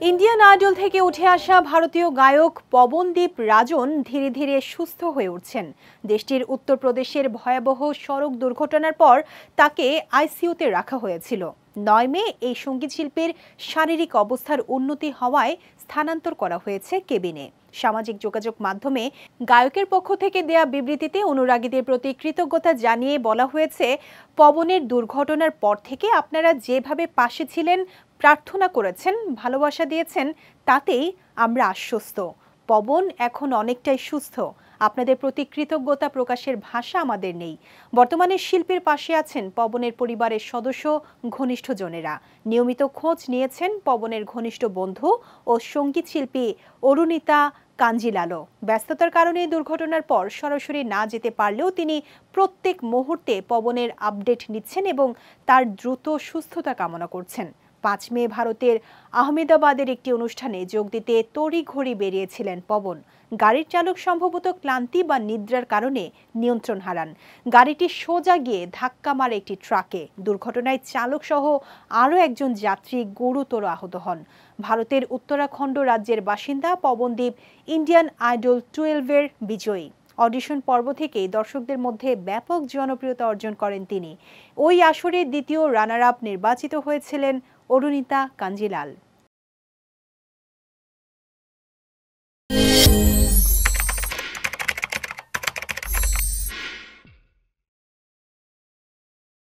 Indian idol থেকে উঠে আসা ভারতীয় গায়ক পবনদীপ রাজন ধীরে ধীরে সুস্থ হয়ে উঠছেন। দেশটির উত্তরপ্রদেশের ভয়াবহ সড়ক দুর্ঘটনার পর তাকে আইসিইউতে রাখা হয়েছিল। 9 মে এই সঙ্গীতশিল্পীর শারীরিক অবস্থার উন্নতি হওয়ায় স্থানান্তর করা হয়েছে কেবিনে। সামাজিক যোগাযোগ মাধ্যমে গায়কের পক্ষ থেকে দেয়া বিবৃতিতে অনুরাগীদের প্রতি কৃতজ্ঞতা জানিয়ে বলা হয়েছে, পবনের দুর্ঘটনার পর থেকে আপনারা যেভাবে পাশে ছিলেন, প্রার্থনা করেছেন, ভালোবাসা দিয়েছেন, তাতেই আমরা আশ্বস্ত। পবন এখন অনেকটাই সুস্থ। আপনাদের প্রতি কৃতজ্ঞতা প্রকাশের ভাষা আমাদের নেই। বর্তমানে শিল্পীর পাশে আছেন পবনের পরিবারের সদস্য, ঘনিষ্ঠজনেরা। নিয়মিত খোঁজ নিয়েছেন পবনের ঘনিষ্ঠ বন্ধু ও সঙ্গীত শিল্পী অরুণিতা কাঞ্জিলালও। ব্যস্ততার কারণে দুর্ঘটনার পর সরাসরি না যেতে পারলেও তিনি প্রত্যেক মুহূর্তে পবনের আপডেট নিচ্ছেন এবং তার দ্রুত সুস্থতা কামনা করছেন। 5 মে ভারতের আহমেদাবাদের একটি অনুষ্ঠানে যোগ দিতে তড়িঘড়ি বেরিয়েছিলেন পবন। গাড়ির চালক সম্ভবত ক্লান্তি বা নিদ্রার কারণে নিয়ন্ত্রণ হারান। গাড়িটি সোজা গিয়ে ধাক্কা মারে একটি ট্রাকে। দুর্ঘটনায় চালক সহ আরও একজন যাত্রী গুরুতর আহত হন। ভারতের উত্তরাখণ্ড রাজ্যের বাসিন্দা পবনদীপ ইন্ডিয়ান আইডল 12-এর বিজয়ী। অডিশন পর্ব থেকেই দর্শকদের মধ্যে ব্যাপক জনপ্রিয়তা অর্জন করেন তিনি। ওই আসরে দ্বিতীয় রানার আপ নির্বাচিত হয়েছিলেন অরুণিতা কাঞ্জিলাল।